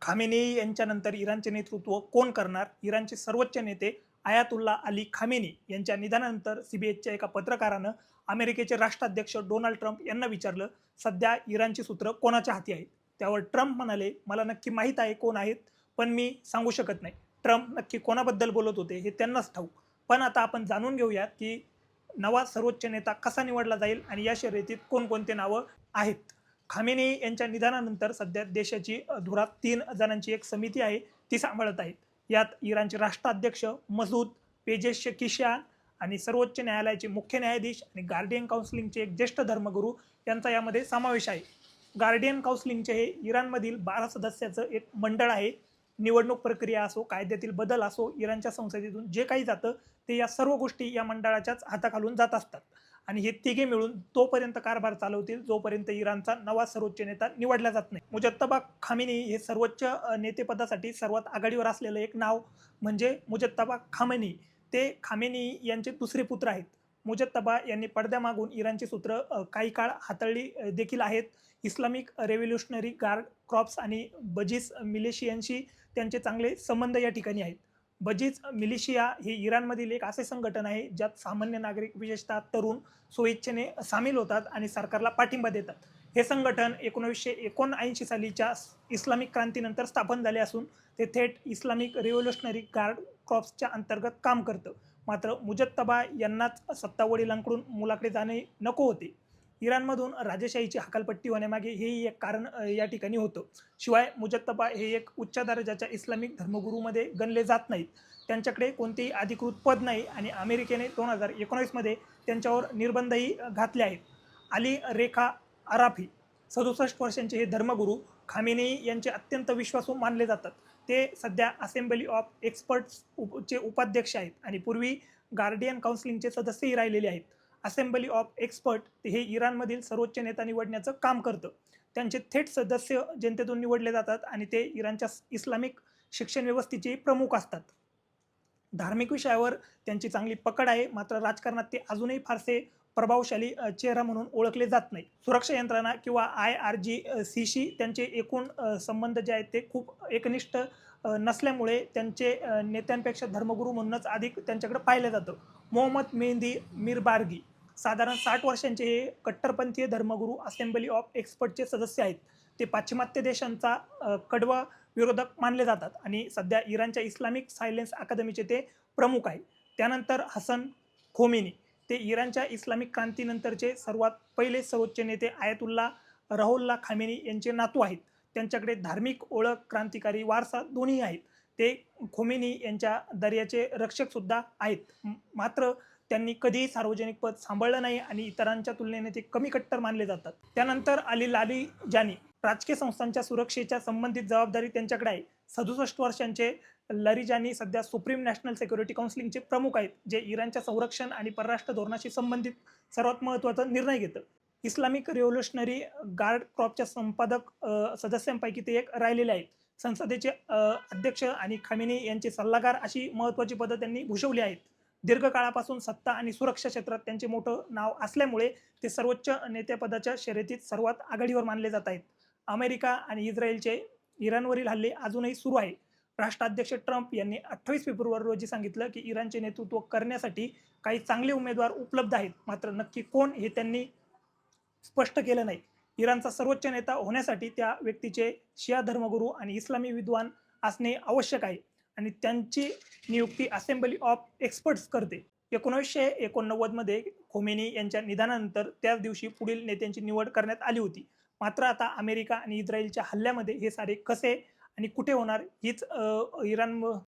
Khamenei यांच्यानंतर इराणचे नेतृत्व कोण करणार? इराणचे सर्वोच्च नेते आयातुल्ला अली खामेनी यांच्या निधनानंतर सीबीएसच्या एका पत्रकारानं अमेरिकेचे राष्ट्राध्यक्ष डोनाल्ड ट्रम्प यांना विचारलं, सध्या इराणची सूत्र कोणाच्या हाती आहेत? त्यावर ट्रम्प म्हणाले, मला नक्की माहीत आहे कोण आहेत, पण मी सांगू शकत नाही. ट्रम्प नक्की कोणाबद्दल बोलत होते हे त्यांनाच ठाऊक. पण आता आपण जाणून घेऊयात की नवा सर्वोच्च नेता कसा निवडला जाईल आणि या शर्यतीत कोणकोणते नावं आहेत. खामेनी यांच्या निधनानंतर सध्या देशाची धुरा 3 जणांची एक समिती आहे, ती सांभाळत आहे. यात इराणचे राष्ट्राध्यक्ष मसूद पेजेशकिशान आणि सर्वोच्च न्यायालयाचे मुख्य न्यायाधीश आणि गार्डियन काउन्सिलिंगचे एक ज्येष्ठ धर्मगुरू यांचा यामध्ये समावेश आहे. गार्डियन काउन्सिलिंगचे हे इराणमधील 12 सदस्याचं एक मंडळ आहे. निवडणूक प्रक्रिया असो, कायद्यातील बदल असो, इराणच्या संसदेतून जे काही जातं ते या सर्व गोष्टी या मंडळाच्याच हाताखालून जात असतात. आणि हे तिघे मिळून तोपर्यंत कारभार चालवतील जोपर्यंत इराणचा नवा सर्वोच्च नेता निवडला जात नाही. मुजत्तबा खामेनी हे सर्वोच्च नेतेपदासाठी सर्वात आघाडीवर असलेलं एक नाव म्हणजे मुजत्तबा खामेनी. ते खामेनी यांचे दुसरे पुत्र आहेत. मुजत्तबा यांनी पडद्यामागून इराणची सूत्र काही काळ हाताळली देखील आहेत. इस्लामिक रेव्होल्युशनरी गार्ड क्रॉप्स आणि बजीस मिलिशियांशी त्यांचे चांगले संबंध या ठिकाणी आहेत. बजीज मिलिशिया हे इराणमधील एक असे संघटन आहे ज्यात सामान्य नागरिक विशेषतः तरुण स्वइच्छेने सामील होतात आणि सरकारला पाठिंबा देतात. हे संघटन 1979 सालीच्या इस्लामिक क्रांतीनंतर स्थापन झाले असून ते थेट इस्लामिक रिव्होल्युशनरी गार्ड क्रॉप्सच्या अंतर्गत काम करतं. मात्र मुजत्तबा यांनाच सत्ता वडिलांकडून मुलाकडे जाणे नको होते. इराणमधून राजेशाहीची हकालपट्टी होण्यामागे हेही एक कारण या ठिकाणी होतं. शिवाय मुजत्तबा हे एक उच्च दर्जाच्या इस्लामिक धर्मगुरूमध्ये गणले जात नाहीत. त्यांच्याकडे कोणतेही अधिकृत पद नाही आणि अमेरिकेने 2019 मध्ये त्यांच्यावर निर्बंधही घातले आहेत. अली रेखा अराफी 67 वर्षांचे हे धर्मगुरू खामेनी यांचे अत्यंत विश्वासू मानले जातात. ते सध्या असेंब्ली ऑफ एक्सपर्ट्सचे उपाध्यक्ष आहेत आणि पूर्वी गार्डियन काउन्सिलिंगचे सदस्यही राहिलेले आहेत. असेंब्ली ऑफ एक्सपर्ट हे इराणमधील सर्वोच्च नेता निवडण्याचं काम करतं. त्यांचे थेट सदस्य जनतेतून निवडले जातात आणि ते इराणच्या इस्लामिक शिक्षण व्यवस्थेचे प्रमुख असतात. धार्मिक विषयावर त्यांची चांगली पकड आहे, मात्र राजकारणात ते अजूनही फारसे प्रभावशाली चेहरा म्हणून ओळखले जात नाही. सुरक्षा यंत्रणा किंवा IRGCशी त्यांचे एकूण संबंध जे आहेत ते खूप एकनिष्ठ नसल्यामुळे त्यांचे नेत्यांपेक्षा धर्मगुरू म्हणूनच अधिक त्यांच्याकडे पाहिलं जातं. मोहम्मद मेहदी मिरबार्गी साधारण 60 वर्षांचे हे कट्टरपंथीय धर्मगुरू असेंब्ली ऑफ एक्सपर्टचे सदस्य आहेत. ते पाश्चिमात्य देशांचा कडवा विरोधक मानले जातात आणि सध्या इराणच्या इस्लामिक सायलेन्स अकादमीचे ते प्रमुख आहे. त्यानंतर हसन खोमेनी ते इराणच्या इस्लामिक क्रांतीनंतरचे सर्वात पहिले सर्वोच्च नेते आयतुल्ला रहुल्ला खामेनी यांचे नातू आहेत. त्यांच्याकडे धार्मिक ओळख, क्रांतिकारी वारसा दोन्ही आहेत. ते खोमेनी यांच्या दर्याचे रक्षक सुद्धा आहेत. मात्र त्यांनी कधीही सार्वजनिक पद सांभाळलं नाही आणि इतरांच्या तुलनेने ते कमी कट्टर मानले जातात. त्यानंतर अली लारीजानी राजकीय संस्थांच्या सुरक्षेच्या संबंधित जबाबदारी त्यांच्याकडे आहे. 67 वर्षांचे लारीजानी सध्या सुप्रीम नॅशनल सिक्युरिटी काउन्सिलिंगचे प्रमुख आहेत, जे इराणच्या संरक्षण आणि परराष्ट्र धोरणाशी संबंधित सर्वात महत्त्वाचा निर्णय घेतं. इस्लामिक रिव्होल्युशनरी गार्ड क्रॉपच्या संपादक सदस्यांपैकी ते एक राहिलेले आहेत. संसदेचे अध्यक्ष आणि खामेनी यांचे सल्लागार अशी महत्त्वाची पदं त्यांनी भूषवली आहेत. दीर्घकाळापासून सत्ता आणि सुरक्षा क्षेत्रात त्यांचे मोठं नाव असल्यामुळे ते सर्वोच्च नेतेपदाच्या शर्यतीत सर्वात आघाडीवर मानले जात आहेत. अमेरिका आणि इस्रायलचे इराणवरील हल्ले अजूनही सुरू आहे. राष्ट्राध्यक्ष ट्रम्प यांनी 28 फेब्रुवारी रोजी सांगितलं की इराणचे नेतृत्व करण्यासाठी काही चांगले उमेदवार उपलब्ध आहेत, मात्र नक्की कोण हे त्यांनी स्पष्ट केलं नाही. इराणचा सर्वोच्च नेता होण्यासाठी त्या व्यक्तीचे शिया धर्मगुरू आणि इस्लामी विद्वान असणे आवश्यक आहे आणि त्यांची नियुक्ती असेंब्ली ऑफ एक्सपर्ट्स करते. 1989 मध्ये खोमेनी यांच्या निधनानंतर त्याच दिवशी पुढील नेत्यांची निवड करण्यात आली होती. मात्र आता अमेरिका आणि इस्रायलच्या हल्ल्यामध्ये हे सारे कसे आणि कुठे होणार हीच इराण